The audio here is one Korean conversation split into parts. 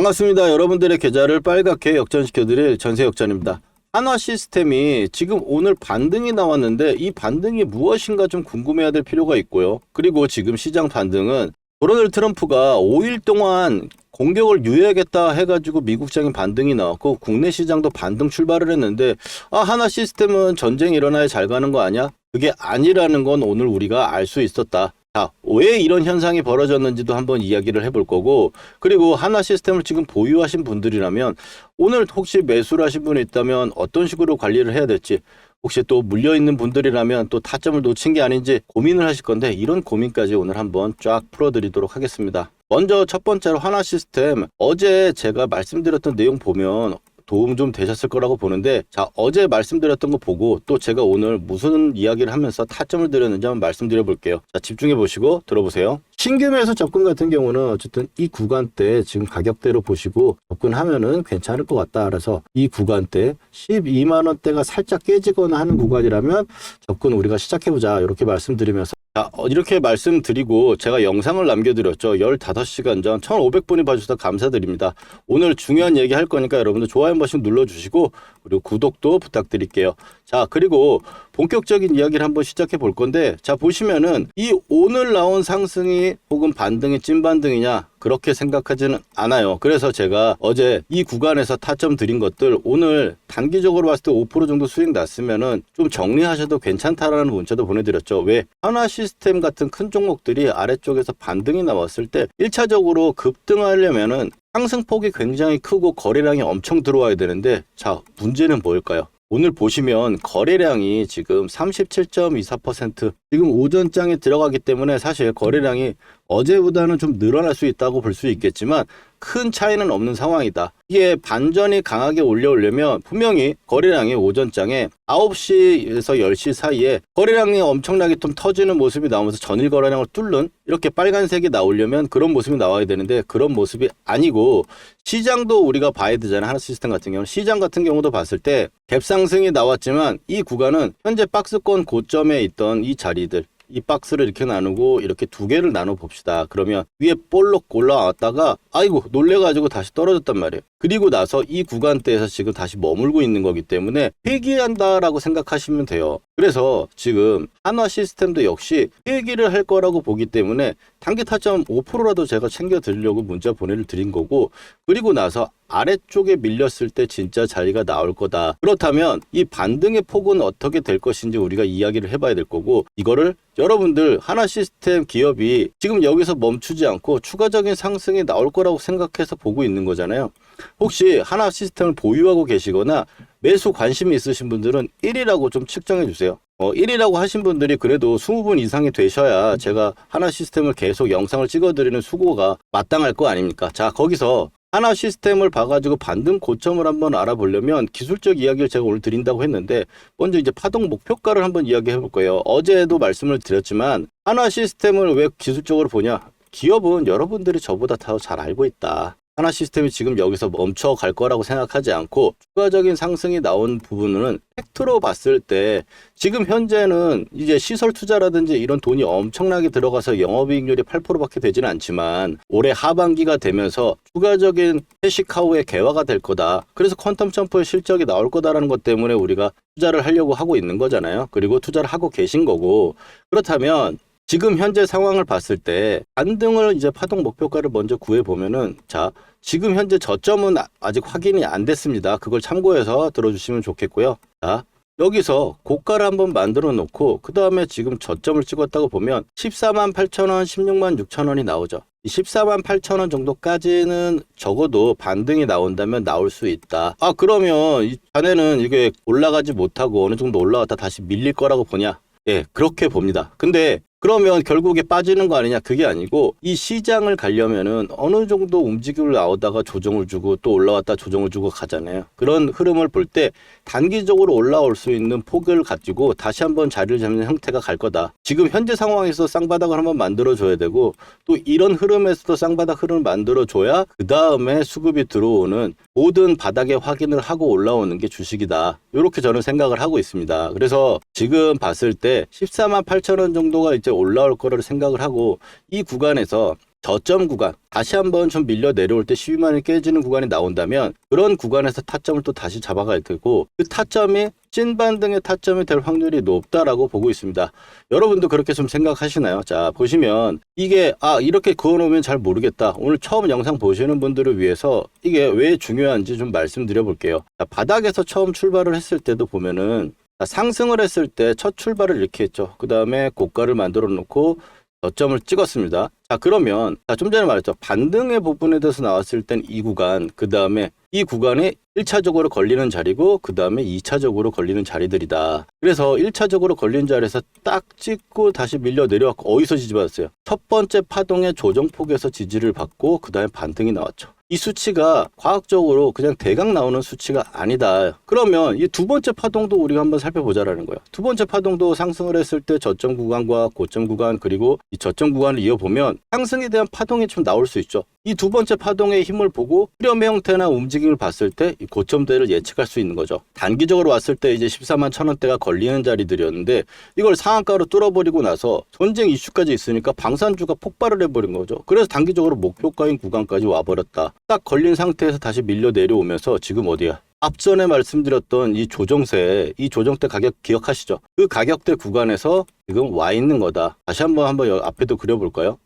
반갑습니다. 여러분들의 계좌를 빨갛게 역전시켜드릴 전세역전입니다. 한화시스템이 지금 오늘 반등이 나왔는데 이 반등이 무엇인가 좀 궁금해야 될 필요가 있고요. 그리고 지금 시장 반등은 도널드 트럼프가 5일 동안 공격을 유예하겠다 해가지고 미국장인 반등이 나왔고 국내 시장도 반등 출발을 했는데 한화시스템은 전쟁이 일어나야 잘 가는 거 아니야? 그게 아니라는 건 오늘 우리가 알 수 있었다. 자, 왜 이런 현상이 벌어졌는지도 한번 이야기를 해볼 거고, 그리고 한화시스템을 지금 보유하신 분들이라면 오늘 혹시 매수를 하신 분이 있다면 어떤 식으로 관리를 해야 될지, 혹시 또 물려있는 분들이라면 또 타점을 놓친 게 아닌지 고민을 하실 건데, 이런 고민까지 오늘 한번 쫙 풀어드리도록 하겠습니다. 먼저 첫 번째로 한화시스템, 어제 제가 말씀드렸던 내용 보면 도움 좀 되셨을 거라고 보는데, 자, 어제 말씀드렸던 거 보고 또 제가 오늘 무슨 이야기를 하면서 타점을 드렸는지 한번 말씀드려 볼게요. 자, 집중해 보시고 들어보세요. 신규 매수 접근 같은 경우는 어쨌든 이 구간대 지금 가격대로 보시고 접근하면은 괜찮을 것 같다. 그래서 이 구간대 12만 원대가 살짝 깨지거나 하는 구간이라면 접근 우리가 시작해보자, 이렇게 말씀드리면서, 자, 이렇게 말씀드리고 제가 영상을 남겨드렸죠. 15시간 전 1500분이 봐주셔서 감사드립니다. 오늘 중요한 얘기 할 거니까 여러분들 좋아요 한 번씩 눌러주시고, 그리고 구독도 부탁드릴게요. 자, 그리고 본격적인 이야기를 한번 시작해 볼 건데, 자, 보시면은 이 오늘 나온 상승이 혹은 반등이 찐반등이냐, 그렇게 생각하지는 않아요. 그래서 제가 어제 이 구간에서 타점 드린 것들 오늘 단기적으로 봤을 때 5% 정도 수익 났으면은 좀 정리하셔도 괜찮다라는 문자도 보내드렸죠. 왜? 한화시스템 같은 큰 종목들이 아래쪽에서 반등이 나왔을 때 1차적으로 급등하려면은 상승폭이 굉장히 크고 거래량이 엄청 들어와야 되는데, 자, 문제는 뭘까요? 오늘 보시면 거래량이 지금 37.24%, 지금 오전장에 들어가기 때문에 사실 거래량이 어제보다는 좀 늘어날 수 있다고 볼 수 있겠지만 큰 차이는 없는 상황이다. 이게 반전이 강하게 올려오려면 분명히 거래량이 오전장에 9시에서 10시 사이에 거래량이 엄청나게 좀 터지는 모습이 나오면서 전일 거래량을 뚫는 이렇게 빨간색이 나오려면 그런 모습이 나와야 되는데, 그런 모습이 아니고 시장도 우리가 봐야 되잖아요. 한화시스템 같은 경우는 시장 같은 경우도 봤을 때 갭상승이 나왔지만 이 구간은 현재 박스권 고점에 있던 이 자리들, 이 박스를 이렇게 나누고 이렇게 두 개를 나눠 봅시다. 그러면 위에 볼록 올라왔다가 아이고 놀래가지고 다시 떨어졌단 말이에요. 그리고 나서 이 구간대에서 지금 다시 머물고 있는 거기 때문에 회귀한다라고 생각하시면 돼요. 그래서 지금 한화시스템도 역시 회귀를 할 거라고 보기 때문에 단기 타점 5%라도 제가 챙겨 드리려고 문자 보내드린 거고, 그리고 나서 아래쪽에 밀렸을 때 진짜 자리가 나올 거다. 그렇다면 이 반등의 폭은 어떻게 될 것인지 우리가 이야기를 해봐야 될 거고, 이거를 여러분들 한화시스템 기업이 지금 여기서 멈추지 않고 추가적인 상승이 나올 거라고 생각해서 보고 있는 거잖아요. 혹시 한화시스템을 보유하고 계시거나 매수 관심이 있으신 분들은 1이라고 좀 측정해 주세요. 1이라고 하신 분들이 그래도 20분 이상이 되셔야 제가 한화시스템을 계속 영상을 찍어드리는 수고가 마땅할 거 아닙니까? 자, 거기서 한화시스템을 봐가지고 반등 고점을 한번 알아보려면 기술적 이야기를 제가 오늘 드린다고 했는데, 먼저 이제 파동 목표가를 한번 이야기해 볼 거예요. 어제도 말씀을 드렸지만 한화시스템을 왜 기술적으로 보냐? 기업은 여러분들이 저보다 더 잘 알고 있다. 한화시스템이 지금 여기서 멈춰갈 거라고 생각하지 않고 추가적인 상승이 나온 부분은 팩트로 봤을 때 지금 현재는 이제 시설 투자라든지 이런 돈이 엄청나게 들어가서 영업이익률이 8%밖에 되지는 않지만 올해 하반기가 되면서 추가적인 캐시카우의 개화가 될 거다. 그래서 퀀텀 점프의 실적이 나올 거다라는 것 때문에 우리가 투자를 하려고 하고 있는 거잖아요. 그리고 투자를 하고 계신 거고, 그렇다면 지금 현재 상황을 봤을 때 반등을 이제 파동 목표가를 먼저 구해보면은, 자, 지금 현재 저점은 아직 확인이 안 됐습니다. 그걸 참고해서 들어주시면 좋겠고요. 자, 여기서 고가를 한번 만들어 놓고 그 다음에 지금 저점을 찍었다고 보면 14만 8천원, 16만 6천원이 나오죠. 14만 8천원 정도까지는 적어도 반등이 나온다면 나올 수 있다. 그러면 자네는 이게 올라가지 못하고 어느 정도 올라왔다 다시 밀릴 거라고 보냐? 예, 그렇게 봅니다. 근데 그러면 결국에 빠지는 거 아니냐? 그게 아니고 이 시장을 가려면은 어느 정도 움직임을 나오다가 조정을 주고 또 올라왔다 조정을 주고 가잖아요. 그런 흐름을 볼 때 단기적으로 올라올 수 있는 폭을 가지고 다시 한번 자리를 잡는 형태가 갈 거다. 지금 현재 상황에서 쌍바닥을 한번 만들어 줘야 되고, 또 이런 흐름에서도 쌍바닥 흐름을 만들어 줘야 그 다음에 수급이 들어오는 모든 바닥의 확인을 하고 올라오는 게 주식이다. 이렇게 저는 생각을 하고 있습니다. 그래서 지금 봤을 때 14만 8천 원 정도가 이제 올라올 거를 생각을 하고 이 구간에서 저점 구간, 다시 한번 좀 밀려 내려올 때 12만 원이 깨지는 구간이 나온다면 그런 구간에서 타점을 또 다시 잡아갈 테고 그 타점이 찐 반등의 타점이 될 확률이 높다라고 보고 있습니다. 여러분도 그렇게 좀 생각하시나요? 자, 보시면 이게 이렇게 그어놓으면 잘 모르겠다. 오늘 처음 영상 보시는 분들을 위해서 이게 왜 중요한지 좀 말씀드려 볼게요. 자, 바닥에서 처음 출발을 했을 때도 보면은 상승을 했을 때 첫 출발을 이렇게 했죠. 그 다음에 고가를 만들어 놓고 저점을 찍었습니다. 자, 그러면 좀 전에 말했죠. 반등의 부분에 대해서 나왔을 땐 이 구간, 그 다음에 이 구간이 1차적으로 걸리는 자리고 그 다음에 2차적으로 걸리는 자리들이다. 그래서 1차적으로 걸린 자리에서 딱 찍고 다시 밀려 내려왔고 어디서 지지받았어요? 첫 번째 파동의 조정폭에서 지지를 받고 그 다음에 반등이 나왔죠. 이 수치가 과학적으로 그냥 대강 나오는 수치가 아니다. 그러면 이 두 번째 파동도 우리가 한번 살펴보자라는 거예요. 두 번째 파동도 상승을 했을 때 저점 구간과 고점 구간 그리고 이 저점 구간을 이어보면 상승에 대한 파동이 좀 나올 수 있죠. 이 두 번째 파동의 힘을 보고 흐름의 형태나 움직임을 봤을 때 이 고점대를 예측할 수 있는 거죠. 단기적으로 왔을 때 이제 14만 1,000원대가 걸리는 자리들이었는데 이걸 상한가로 뚫어버리고 나서 전쟁 이슈까지 있으니까 방산주가 폭발을 해버린 거죠. 그래서 단기적으로 목표가인 구간까지 와버렸다. 딱 걸린 상태에서 다시 밀려 내려오면서 지금 어디야? 앞전에 말씀드렸던 이 조정세, 이 조정대 가격 기억하시죠? 그 가격대 구간에서 지금 와 있는 거다. 다시 한번 앞에도 그려볼까요?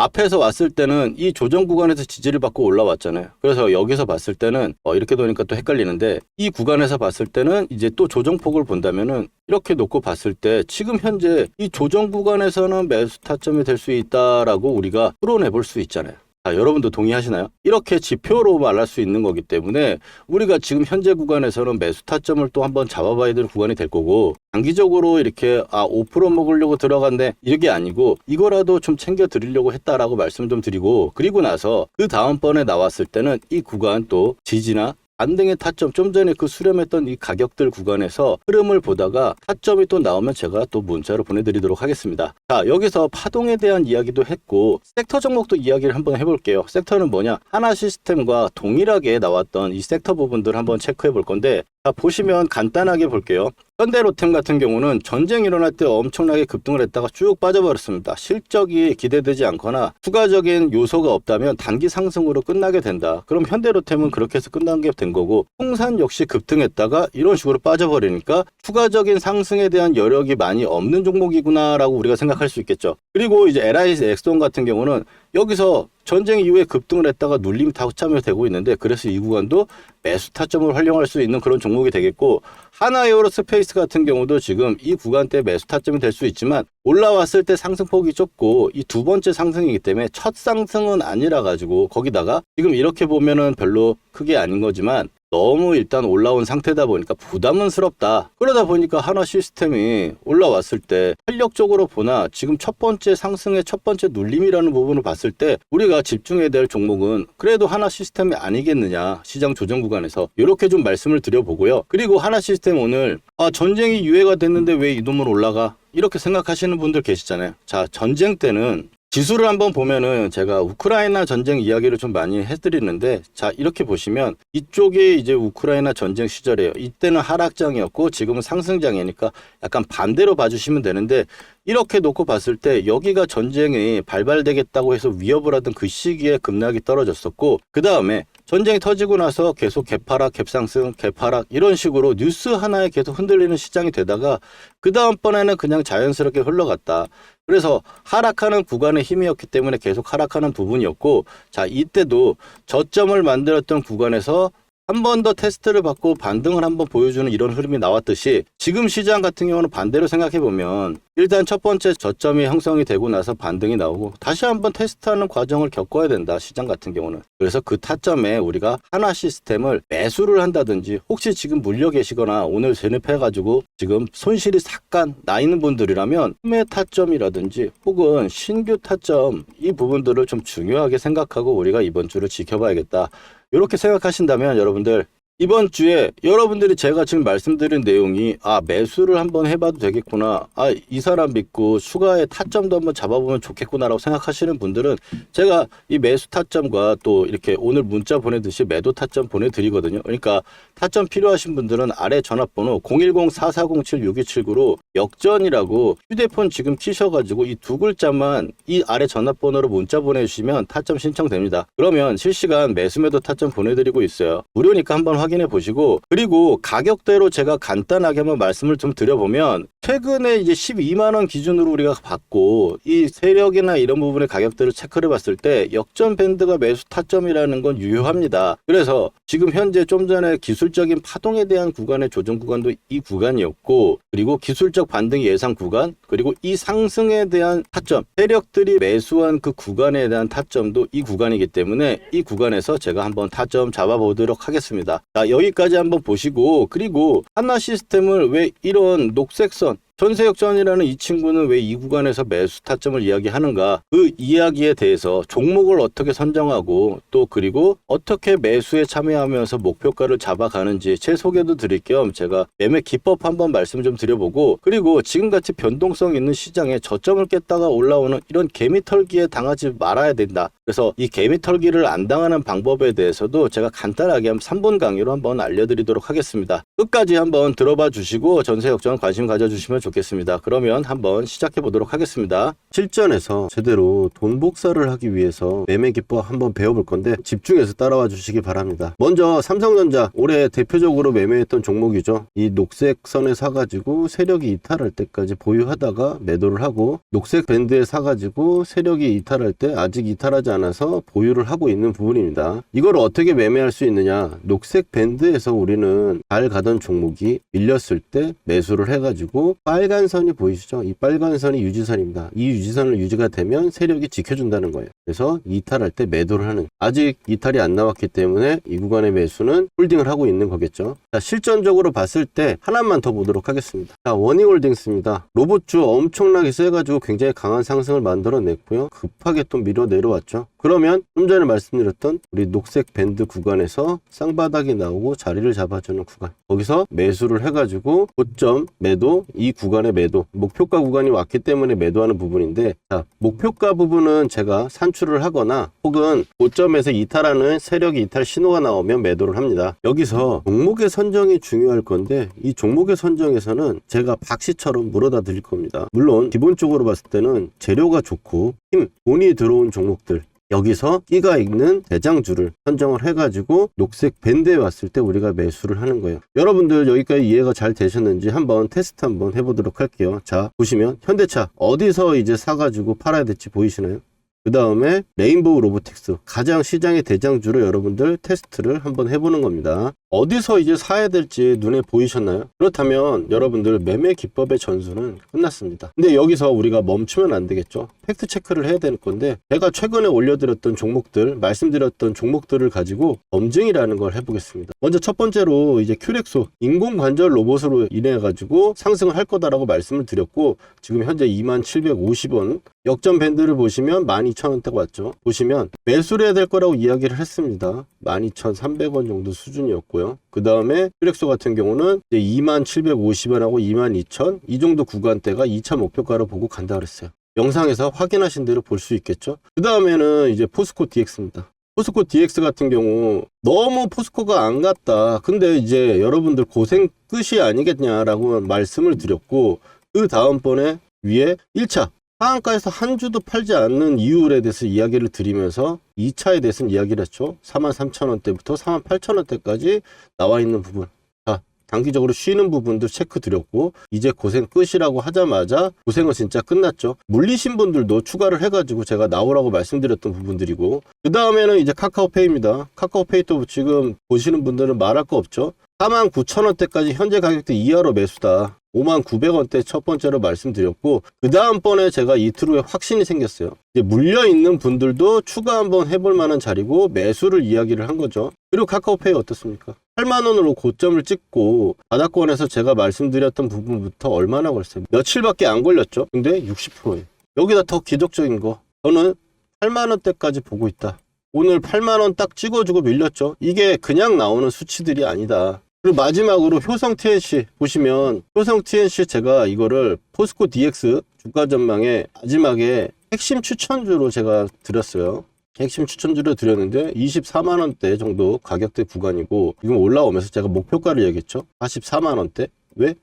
앞에서 왔을 때는 이 조정 구간에서 지지를 받고 올라왔잖아요. 그래서 여기서 봤을 때는 이렇게 되니까 또 헷갈리는데 이 구간에서 봤을 때는 이제 또 조정폭을 본다면은 이렇게 놓고 봤을 때 지금 현재 이 조정 구간에서는 매수 타점이 될 수 있다라고 우리가 풀어내 볼 수 있잖아요. 여러분도 동의하시나요? 이렇게 지표로 말할 수 있는 거기 때문에 우리가 지금 현재 구간에서는 매수 타점을 또 한번 잡아봐야 될 구간이 될 거고 장기적으로 이렇게 5% 먹으려고 들어간데 이게 아니고 이거라도 좀 챙겨 드리려고 했다라고 말씀 좀 드리고 그리고 나서 그 다음번에 나왔을 때는 이 구간 또 지지나 반등의 타점, 좀 전에 그 수렴했던 이 가격들 구간에서 흐름을 보다가 타점이 또 나오면 제가 또 문자로 보내드리도록 하겠습니다. 자, 여기서 파동에 대한 이야기도 했고 섹터 종목도 이야기를 한번 해볼게요. 섹터는 뭐냐? 하나시스템과 동일하게 나왔던 이 섹터 부분들 한번 체크해 볼 건데 자, 보시면 간단하게 볼게요. 현대로템 같은 경우는 전쟁 일어날 때 엄청나게 급등을 했다가 쭉 빠져버렸습니다. 실적이 기대되지 않거나 추가적인 요소가 없다면 단기 상승으로 끝나게 된다. 그럼 현대로템은 그렇게 해서 끝난 게 된 거고 홍산 역시 급등했다가 이런 식으로 빠져버리니까 추가적인 상승에 대한 여력이 많이 없는 종목이구나라고 우리가 생각할 수 있겠죠. 그리고 이제 LIS 엑스돈 같은 경우는 여기서 전쟁 이후에 급등을 했다가 눌림이 타참이 되고 있는데 그래서 이 구간도 매수 타점을 활용할 수 있는 그런 종목이 되겠고 하나에어로스페이스 같은 경우도 지금 이 구간대 매수 타점이 될 수 있지만 올라왔을 때 상승폭이 좁고 이 두 번째 상승이기 때문에 첫 상승은 아니라 가지고 거기다가 지금 이렇게 보면은 별로 크게 아닌 거지만 너무 일단 올라온 상태다 보니까 부담스럽다. 그러다 보니까 하나 시스템이 올라왔을 때 탄력적으로 보나 지금 첫 번째 상승의 첫 번째 눌림이라는 부분을 봤을 때 우리가 집중해야 될 종목은 그래도 하나 시스템이 아니겠느냐. 시장 조정 구간에서 이렇게 좀 말씀을 드려보고요. 그리고 하나 시스템 오늘 전쟁이 유예가 됐는데 왜 이 놈을 올라가? 이렇게 생각하시는 분들 계시잖아요. 자, 전쟁 때는 지수를 한번 보면은 제가 우크라이나 전쟁 이야기를 좀 많이 해드리는데 자 이렇게 보시면 이쪽이 이제 우크라이나 전쟁 시절이에요. 이때는 하락장이었고 지금은 상승장이니까 약간 반대로 봐주시면 되는데 이렇게 놓고 봤을 때 여기가 전쟁이 발발되겠다고 해서 위협을 하던 그 시기에 급락이 떨어졌었고 그 다음에 전쟁이 터지고 나서 계속 개파락, 갭상승, 개파락 이런 식으로 뉴스 하나에 계속 흔들리는 시장이 되다가 그 다음번에는 그냥 자연스럽게 흘러갔다. 그래서 하락하는 구간의 힘이었기 때문에 계속 하락하는 부분이었고 자 이때도 저점을 만들었던 구간에서 한 번 더 테스트를 받고 반등을 한번 보여주는 이런 흐름이 나왔듯이 지금 시장 같은 경우는 반대로 생각해보면 일단 첫 번째 저점이 형성이 되고 나서 반등이 나오고 다시 한번 테스트하는 과정을 겪어야 된다. 시장 같은 경우는. 그래서 그 타점에 우리가 하나 시스템을 매수를 한다든지 혹시 지금 물려 계시거나 오늘 진입해가지고 지금 손실이 잠깐 나 있는 분들이라면 매매 타점이라든지 혹은 신규 타점 이 부분들을 좀 중요하게 생각하고 우리가 이번 주를 지켜봐야겠다. 이렇게 생각하신다면 여러분들 이번 주에 여러분들이 제가 지금 말씀드린 내용이 매수를 한번 해봐도 되겠구나, 이 사람 믿고 추가의 타점도 한번 잡아보면 좋겠구나라고 생각하시는 분들은 제가 이 매수 타점과 또 이렇게 오늘 문자 보내듯이 매도 타점 보내드리거든요. 그러니까 타점 필요하신 분들은 아래 전화번호 010-4407-6279로 역전이라고 휴대폰 지금 키셔가지고 이 두 글자만 이 아래 전화번호로 문자 보내주시면 타점 신청됩니다. 그러면 실시간 매수 매도 타점 보내드리고 있어요. 무료니까 한번 확인해 보시고, 그리고 가격대로 제가 간단하게 한번 말씀을 좀 드려보면 최근에 이제 12만원 기준으로 우리가 받고 이 세력이나 이런 부분의 가격대를 체크를 봤을 때 역전 밴드가 매수 타점이라는 건 유효합니다. 그래서 지금 현재 좀 전에 기술적인 파동에 대한 구간의 조정 구간도 이 구간이었고, 그리고 기술적 반등 예상 구간, 그리고 이 상승에 대한 타점, 세력들이 매수한 그 구간에 대한 타점도 이 구간이기 때문에 이 구간에서 제가 한번 타점 잡아보도록 하겠습니다. 자, 여기까지 한번 보시고, 그리고 한화 시스템을 왜 이런 녹색선 전세역전이라는 이 친구는 왜 이 구간에서 매수 타점을 이야기하는가, 그 이야기에 대해서 종목을 어떻게 선정하고 또 그리고 어떻게 매수에 참여하면서 목표가를 잡아가는지 제 소개도 드릴 겸 제가 매매 기법 한번 말씀 좀 드려보고, 그리고 지금같이 변동성 있는 시장에 저점을 깼다가 올라오는 이런 개미털기에 당하지 말아야 된다. 그래서 이 개미털기를 안 당하는 방법에 대해서도 제가 간단하게 한 3분 강의로 한번 알려드리도록 하겠습니다. 끝까지 한번 들어봐 주시고 전세역전 관심 가져주시면 좋겠습니다. 그러면 한번 시작해 보도록 하겠습니다. 실전에서 제대로 돈 복사를 하기 위해서 매매 기법 한번 배워볼 건데 집중해서 따라와 주시기 바랍니다. 먼저 삼성전자 올해 대표적으로 매매했던 종목이죠. 이 녹색 선에 사가지고 세력이 이탈할 때까지 보유하다가 매도를 하고, 녹색 밴드에 사가지고 세력이 이탈할 때 아직 이탈하지 않아서 보유를 하고 있는 부분입니다. 이걸 어떻게 매매할 수 있느냐, 녹색 밴드에서 우리는 잘 가던 종목이 밀렸을 때 매수를 해가지고 빨간 선이 보이시죠? 이 빨간 선이 유지선입니다. 이 유지선을 유지가 되면 세력이 지켜준다는 거예요. 그래서 이탈할 때 매도를 하는, 아직 이탈이 안 나왔기 때문에 이 구간의 매수는 홀딩을 하고 있는 거겠죠. 자, 실전적으로 봤을 때 하나만 더 보도록 하겠습니다. 자, 원익홀딩스입니다. 로봇주 엄청나게 세가지고 굉장히 강한 상승을 만들어냈고요. 급하게 또 밀어 내려왔죠. 그러면 좀 전에 말씀드렸던 우리 녹색 밴드 구간에서 쌍바닥이 나오고 자리를 잡아주는 구간, 거기서 매수를 해가지고 고점 매도, 이 구간의 매도, 목표가 구간이 왔기 때문에 매도하는 부분인데, 자, 목표가 부분은 제가 산출을 하거나 혹은 고점에서 이탈하는 세력이 이탈 신호가 나오면 매도를 합니다. 여기서 종목의 선정이 중요할 건데, 이 종목의 선정에서는 제가 박씨처럼 물어다 드릴 겁니다. 물론 기본적으로 봤을 때는 재료가 좋고 힘, 돈이 들어온 종목들, 여기서 끼가 있는 대장주를 선정을 해가지고 녹색 밴드에 왔을 때 우리가 매수를 하는 거예요. 여러분들 여기까지 이해가 잘 되셨는지 한번 테스트 한번 해보도록 할게요. 자, 보시면 현대차 어디서 이제 사가지고 팔아야 될지 보이시나요? 그 다음에 레인보우 로보틱스, 가장 시장의 대장주로 여러분들 테스트를 한번 해보는 겁니다. 어디서 이제 사야 될지 눈에 보이셨나요? 그렇다면 여러분들 매매 기법의 전수는 끝났습니다. 근데 여기서 우리가 멈추면 안 되겠죠. 팩트 체크를 해야 될 건데, 제가 최근에 올려드렸던 종목들, 말씀드렸던 종목들을 가지고 검증이라는 걸 해보겠습니다. 먼저 첫 번째로 이제 큐렉소 인공관절 로봇으로 인해 가지고 상승을 할 거다라고 말씀을 드렸고, 지금 현재 2750원 역전 밴드를 보시면 12,000원대가 왔죠. 보시면 매수를 해야 될 거라고 이야기를 했습니다. 12,300원 정도 수준이었고요. 그 다음에 퓨렉소 같은 경우는 이제 2750원하고 22,000, 이 정도 구간대가 2차 목표가로 보고 간다 그랬어요. 영상에서 확인하신 대로 볼 수 있겠죠. 그 다음에는 이제 포스코 DX입니다. 포스코 DX 같은 경우 너무 포스코가 안 갔다, 근데 이제 여러분들 고생 끝이 아니겠냐라고 말씀을 드렸고, 그 다음번에 위에 1차 하한가에서 한 주도 팔지 않는 이유에 대해서 이야기를 드리면서 2차에 대해서는 이야기를 했죠. 43,000원대부터 48,000원대까지 나와 있는 부분, 자, 단기적으로 쉬는 부분도 체크 드렸고, 이제 고생 끝이라고 하자마자 고생은 진짜 끝났죠. 물리신 분들도 추가를 해가지고 제가 나오라고 말씀드렸던 부분들이고, 그 다음에는 이제 카카오페이입니다. 카카오페이도 지금 보시는 분들은 말할 거 없죠. 49,000원대까지 현재 가격대 이하로 매수다. 59,000원대 첫 번째로 말씀드렸고, 그 다음번에 제가 이틀 후에 확신이 생겼어요. 이제 물려있는 분들도 추가 한번 해볼 만한 자리고 매수를 이야기를 한 거죠. 그리고 카카오페이 어떻습니까? 8만원으로 고점을 찍고 바닥권에서 제가 말씀드렸던 부분부터 얼마나 걸렸어요? 며칠밖에 안 걸렸죠. 근데 60%예요. 여기다 더 기적적인 거, 저는 8만원대까지 보고 있다. 오늘 8만원 딱 찍어주고 밀렸죠. 이게 그냥 나오는 수치들이 아니다. 그리고 마지막으로 효성 TNC 보시면 효성 TNC 제가 이거를 포스코 DX 주가 전망에 마지막에 핵심 추천주로 제가 드렸어요. 핵심 추천주로 드렸는데 24만원대 정도 가격대 구간이고 지금 올라오면서 제가 목표가를 얘기했죠. 44만원대. 왜?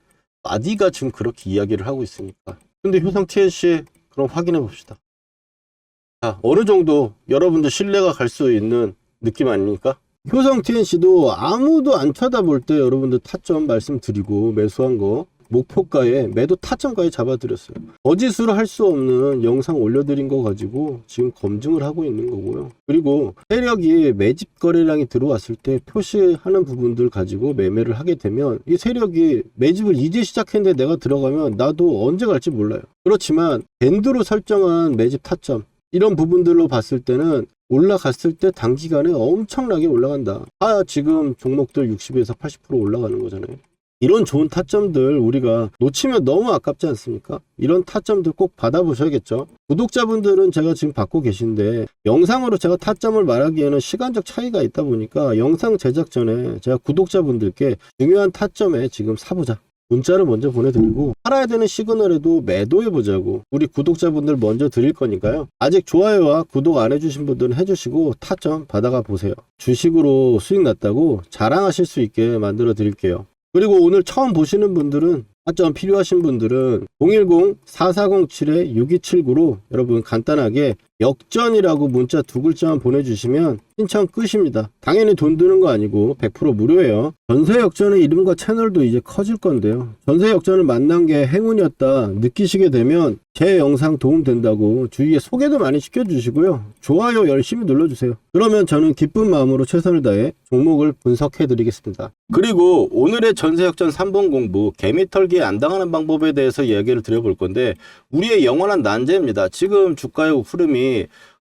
마디가 지금 그렇게 이야기를 하고 있으니까. 근데 효성 TNC 그럼 확인해 봅시다. 자, 어느 정도 여러분들 신뢰가 갈 수 있는 느낌 아닙니까? 효성 TNC도 아무도 안 쳐다볼 때 여러분들 타점 말씀드리고 매수한 거 목표가에 매도 타점가에 잡아드렸어요. 거짓으로 할 수 없는 영상 올려드린 거 가지고 지금 검증을 하고 있는 거고요. 그리고 세력이 매집 거래량이 들어왔을 때 표시하는 부분들 가지고 매매를 하게 되면 이 세력이 매집을 이제 시작했는데 내가 들어가면 나도 언제 갈지 몰라요. 그렇지만 밴드로 설정한 매집 타점 이런 부분들로 봤을 때는 올라갔을 때 단기간에 엄청나게 올라간다. 지금 종목들 60에서 80% 올라가는 거잖아요. 이런 좋은 타점들 우리가 놓치면 너무 아깝지 않습니까? 이런 타점들 꼭 받아보셔야겠죠. 구독자분들은 제가 지금 받고 계신데 영상으로 제가 타점을 말하기에는 시간적 차이가 있다 보니까 영상 제작 전에 제가 구독자분들께 중요한 타점에 지금 사보자. 문자를 먼저 보내드리고 팔아야 되는 시그널에도 매도해보자고 우리 구독자분들 먼저 드릴 거니까요. 아직 좋아요와 구독 안 해주신 분들은 해주시고 타점 받아가 보세요. 주식으로 수익 났다고 자랑하실 수 있게 만들어 드릴게요. 그리고 오늘 처음 보시는 분들은 타점 필요하신 분들은 010-4407-6279로 여러분 간단하게 역전이라고 문자 2글자만 보내주시면 신청 끝입니다. 당연히 돈 드는 거 아니고 100% 무료예요. 전세 역전의 이름과 채널도 이제 커질 건데요. 전세 역전을 만난 게 행운이었다 느끼시게 되면 제 영상 도움된다고 주위에 소개도 많이 시켜주시고요. 좋아요 열심히 눌러주세요. 그러면 저는 기쁜 마음으로 최선을 다해 종목을 분석해 드리겠습니다. 그리고 오늘의 전세 역전 3번 공부 개미털기에 안 당하는 방법에 대해서 이야기를 드려볼 건데 우리의 영원한 난제입니다. 지금 주가의 흐름이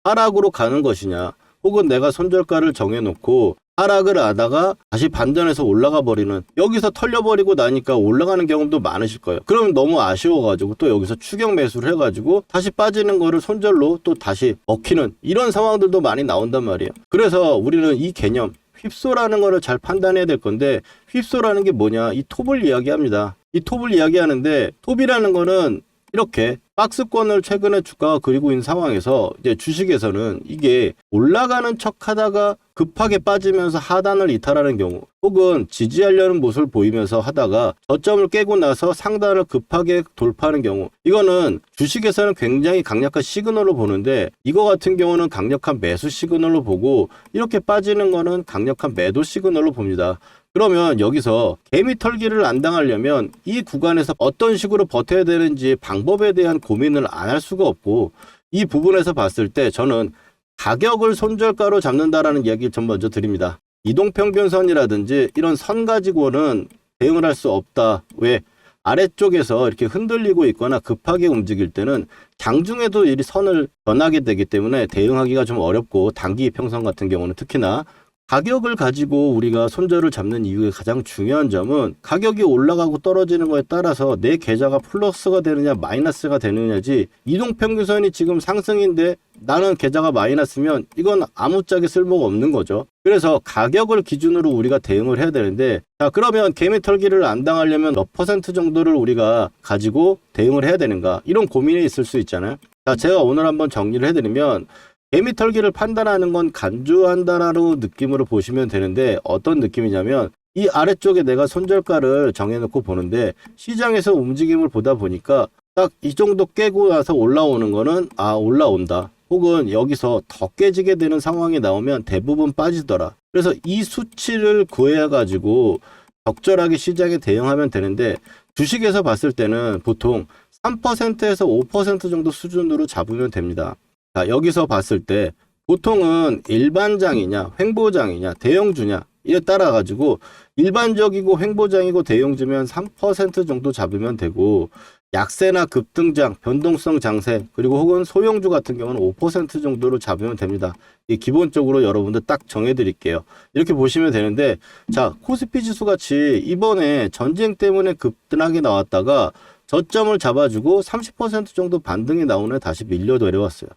하락으로 가는 것이냐 혹은 내가 손절가를 정해놓고 하락을 하다가 다시 반전해서 올라가 버리는 여기서 털려버리고 나니까 올라가는 경험도 많으실 거예요. 그러면 너무 아쉬워가지고 또 여기서 추격 매수를 해가지고 다시 빠지는 거를 손절로 또 다시 먹히는 이런 상황들도 많이 나온단 말이에요. 그래서 우리는 이 개념 휩소라는 거를 잘 판단해야 될 건데 휩소라는 게 뭐냐 이 톱을 이야기합니다. 이 톱을 이야기하는데 톱이라는 거는 이렇게 박스권을 최근에 주가가 그리고 있는 상황에서 이제 주식에서는 이게 올라가는 척 하다가 급하게 빠지면서 하단을 이탈하는 경우 혹은 지지하려는 모습을 보이면서 하다가 저점을 깨고 나서 상단을 급하게 돌파하는 경우 이거는 주식에서는 굉장히 강력한 시그널로 보는데 이거 같은 경우는 강력한 매수 시그널로 보고 이렇게 빠지는 거는 강력한 매도 시그널로 봅니다. 그러면 여기서 개미 털기를 안 당하려면 이 구간에서 어떤 식으로 버텨야 되는지 방법에 대한 고민을 안 할 수가 없고 이 부분에서 봤을 때 저는 가격을 손절가로 잡는다라는 이야기를 좀 먼저 드립니다. 이동평균선이라든지 이런 선 가지고는 대응을 할 수 없다. 왜? 아래쪽에서 이렇게 흔들리고 있거나 급하게 움직일 때는 장중에도 이 선을 변하게 되기 때문에 대응하기가 좀 어렵고 단기 이평선 같은 경우는 특히나 가격을 가지고 우리가 손절을 잡는 이유의 가장 중요한 점은 가격이 올라가고 떨어지는 거에 따라서 내 계좌가 플러스가 되느냐 마이너스가 되느냐지 이동평균선이 지금 상승인데 나는 계좌가 마이너스면 이건 아무짝에 쓸모가 없는 거죠. 그래서 가격을 기준으로 우리가 대응을 해야 되는데 자 그러면 개미 털기를 안 당하려면 몇 퍼센트 정도를 우리가 가지고 대응을 해야 되는가 이런 고민이 있을 수 있잖아요. 자 제가 오늘 한번 정리를 해드리면 개미 털기를 판단하는 건 간주한다라는 느낌으로 보시면 되는데 어떤 느낌이냐면 이 아래쪽에 내가 손절가를 정해놓고 보는데 시장에서 움직임을 보다 보니까 딱 이 정도 깨고 나서 올라오는 거는 올라온다. 혹은 여기서 더 깨지게 되는 상황이 나오면 대부분 빠지더라. 그래서 이 수치를 구해가지고 적절하게 시장에 대응하면 되는데 주식에서 봤을 때는 보통 3%에서 5% 정도 수준으로 잡으면 됩니다. 자, 여기서 봤을 때 보통은 일반장이냐 횡보장이냐 대형주냐 이에 따라 가지고 일반적이고 횡보장이고 대형주면 3% 정도 잡으면 되고 약세나 급등장 변동성 장세 그리고 혹은 소형주 같은 경우는 5% 정도로 잡으면 됩니다. 이 기본적으로 여러분들 딱 정해 드릴게요. 이렇게 보시면 되는데 자 코스피 지수 같이 이번에 전쟁 때문에 급등하게 나왔다가 저점을 잡아주고 30% 정도 반등이 나오네 다시 밀려 내려왔어요.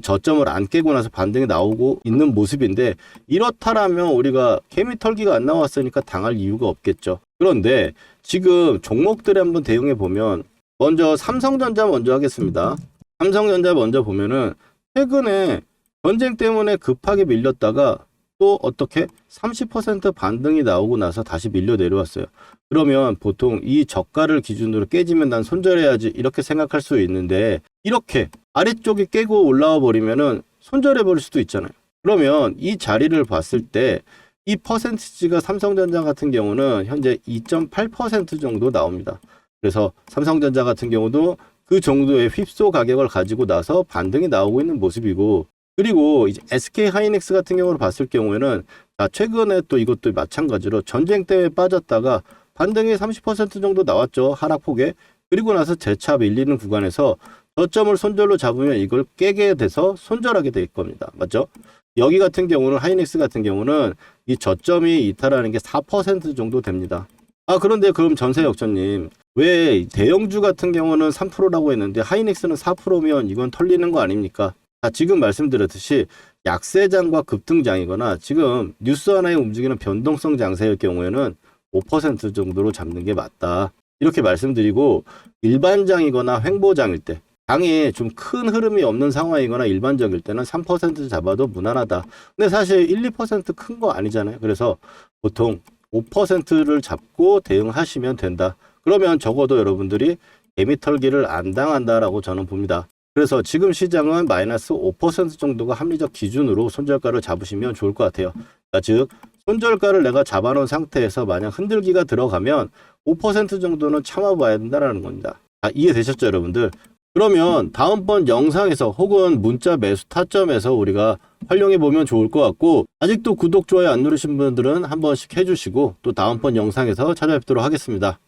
저점을 안 깨고 나서 반등이 나오고 있는 모습인데, 이렇다라면 우리가 개미 털기가 안 나왔으니까 당할 이유가 없겠죠. 그런데 지금 종목들에 한번 대응해 보면, 먼저 삼성전자 먼저 하겠습니다. 삼성전자 먼저 보면은 최근에 전쟁 때문에 급하게 밀렸다가 또 어떻게 30% 반등이 나오고 나서 다시 밀려 내려왔어요. 그러면 보통 이 저가를 기준으로 깨지면 난 손절해야지 이렇게 생각할 수 있는데, 이렇게 아래쪽이 깨고 올라와 버리면은 손절해 버릴 수도 있잖아요. 그러면 이 자리를 봤을 때 이 퍼센티지가 삼성전자 같은 경우는 현재 2.8% 정도 나옵니다. 그래서 삼성전자 같은 경우도 그 정도의 휩소 가격을 가지고 나서 반등이 나오고 있는 모습이고, 그리고 이제 SK 하이닉스 같은 경우를 봤을 경우에는 최근에 또 이것도 마찬가지로 전쟁 때문에 빠졌다가 반등이 30% 정도 나왔죠. 하락폭에. 그리고 나서 재차 밀리는 구간에서 저점을 손절로 잡으면 이걸 깨게 돼서 손절하게 될 겁니다. 맞죠? 여기 같은 경우는 하이닉스 같은 경우는 이 저점이 이탈하는 게 4% 정도 됩니다. 그런데 그럼 전세역전님, 왜 대형주 같은 경우는 3%라고 했는데 하이닉스는 4%면 이건 털리는 거 아닙니까? 지금 말씀드렸듯이 약세장과 급등장이거나 지금 뉴스 하나에 움직이는 변동성 장세일 경우에는 5% 정도로 잡는 게 맞다. 이렇게 말씀드리고, 일반장이거나 횡보장일 때, 장이 좀 큰 흐름이 없는 상황이거나 일반적일 때는 3% 잡아도 무난하다. 근데 사실 1, 2% 큰 거 아니잖아요. 그래서 보통 5%를 잡고 대응하시면 된다. 그러면 적어도 여러분들이 개미 털기를 안 당한다라고 저는 봅니다. 그래서 지금 시장은 마이너스 5% 정도가 합리적 기준으로 손절가를 잡으시면 좋을 것 같아요. 즉 손절가를 내가 잡아놓은 상태에서 만약 흔들기가 들어가면 5% 정도는 참아봐야 된다는 겁니다. 이해되셨죠, 여러분들? 그러면 다음번 영상에서 혹은 문자 매수 타점에서 우리가 활용해 보면 좋을 것 같고, 아직도 구독, 좋아요 안 누르신 분들은 한 번씩 해주시고 또 다음번 영상에서 찾아뵙도록 하겠습니다.